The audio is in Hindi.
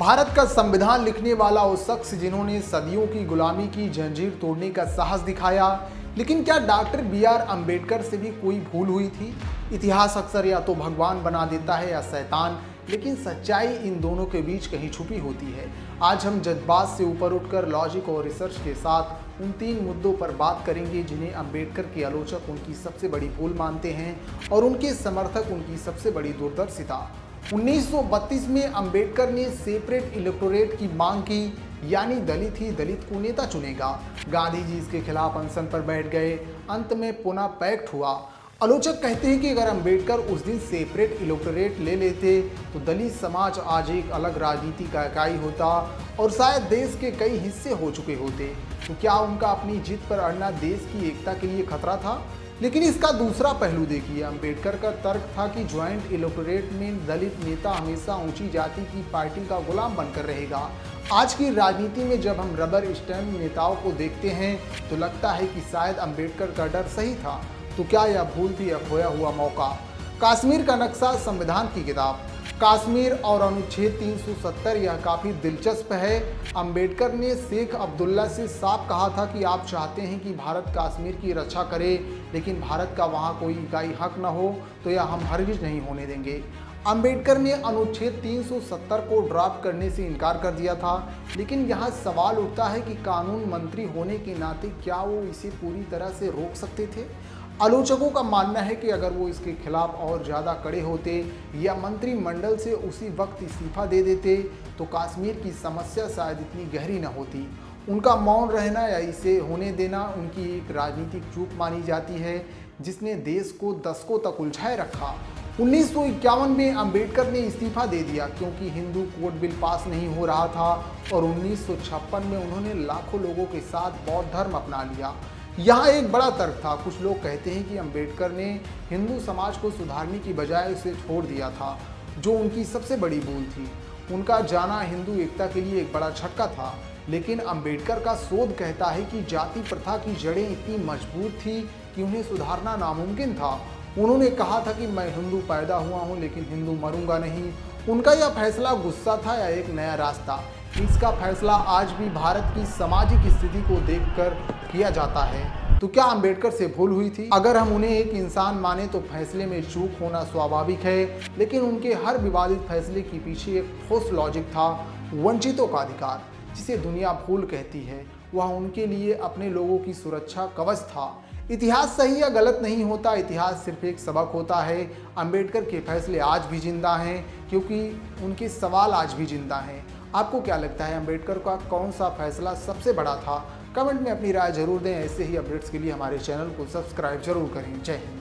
भारत का संविधान लिखने वाला वो शख्स जिन्होंने सदियों की गुलामी की जंजीर तोड़ने का साहस दिखाया, लेकिन क्या डॉक्टर बी.आर. अम्बेडकर से भी कोई भूल हुई थी? इतिहास अक्सर या तो भगवान बना देता है या शैतान, लेकिन सच्चाई इन दोनों के बीच कहीं छुपी होती है। आज हम जज्बात से ऊपर उठकर लॉजिक और रिसर्च के साथ उन 3 मुद्दों पर बात करेंगे जिन्हें अम्बेडकर के आलोचक उनकी सबसे बड़ी भूल मानते हैं और उनके समर्थक उनकी सबसे बड़ी दूरदर्शिता। 1932 में अम्बेडकर ने सेपरेट इलेक्टोरेट की मांग की, यानी दलित ही दलित को नेता चुनेगा। गांधी जी इसके खिलाफ अनशन पर बैठ गए। अंत में पुनः पैक्ट हुआ। आलोचक कहते हैं कि अगर अम्बेडकर उस दिन सेपरेट इलेक्टोरेट ले लेते तो दलित समाज आज एक अलग राजनीति का इकाई होता और शायद देश के कई हिस्से हो चुके होते। तो क्या उनका अपनी जिद पर अड़ना देश की एकता के लिए खतरा था? लेकिन इसका दूसरा पहलू देखिए। अम्बेडकर का तर्क था कि ज्वाइंट इलेक्टोरेट में दलित नेता हमेशा ऊंची जाति की पार्टी का गुलाम बनकर रहेगा। आज की राजनीति में जब हम रबर स्टैम्प नेताओं को देखते हैं तो लगता है कि शायद अम्बेडकर का डर सही था। तो क्या यह भूल थी या खोया हुआ मौका? कश्मीर का नक्शा, संविधान की किताब। कश्मीर और अनुच्छेद 370 यह काफ़ी दिलचस्प है। अम्बेडकर ने शेख अब्दुल्ला से साफ कहा था कि आप चाहते हैं कि भारत कश्मीर की रक्षा करे, लेकिन भारत का वहाँ कोई इकाई हक न हो, तो यह हम हरगिज नहीं होने देंगे। अम्बेडकर ने अनुच्छेद 370 को ड्राफ्ट करने से इनकार कर दिया था, लेकिन यहाँ सवाल उठता है कि कानून मंत्री होने के नाते क्या वो इसे पूरी तरह से रोक सकते थे? आलोचकों का मानना है कि अगर वो इसके खिलाफ और ज़्यादा कड़े होते या मंत्रिमंडल से उसी वक्त इस्तीफा दे देते तो कश्मीर की समस्या शायद इतनी गहरी न होती। उनका मौन रहना या इसे होने देना उनकी एक राजनीतिक चूक मानी जाती है जिसने देश को दशकों तक उलझाए रखा। 1951 में अम्बेडकर ने इस्तीफा दे दिया क्योंकि हिंदू कोड बिल पास नहीं हो रहा था और 1956 में उन्होंने लाखों लोगों के साथ बौद्ध धर्म अपना लिया। यहाँ एक बड़ा तर्क था। कुछ लोग कहते हैं कि अम्बेडकर ने हिंदू समाज को सुधारने की बजाय उसे छोड़ दिया था, जो उनकी सबसे बड़ी भूल थी। उनका जाना हिंदू एकता के लिए एक बड़ा झटका था, लेकिन अम्बेडकर का शोध कहता है कि जाति प्रथा की जड़ें इतनी मजबूत थी कि उन्हें सुधारना नामुमकिन था। उन्होंने कहा था कि मैं हिंदू पैदा हुआ हूँ लेकिन हिंदू मरूंगा नहीं। उनका यह फैसला गुस्सा था या एक नया रास्ता? इसका फैसला आज भी भारत की सामाजिक स्थिति को देखकर किया जाता है। तो क्या अम्बेडकर से भूल हुई थी? अगर हम उन्हें एक इंसान माने तो फैसले में चूक होना स्वाभाविक है, लेकिन उनके हर विवादित फैसले के पीछे एक ठोस लॉजिक था। वंचितों का अधिकार, जिसे दुनिया भूल कहती है, वह उनके लिए अपने लोगों की सुरक्षा कवच था। इतिहास सही या गलत नहीं होता, इतिहास सिर्फ एक सबक होता है। अम्बेडकर के फैसले आज भी जिंदा हैं क्योंकि उनके सवाल आज भी जिंदा हैं। आपको क्या लगता है, अम्बेडकर का कौन सा फैसला सबसे बड़ा था? कमेंट में अपनी राय जरूर दें। ऐसे ही अपडेट्स के लिए हमारे चैनल को सब्सक्राइब जरूर करें। जय हिंद।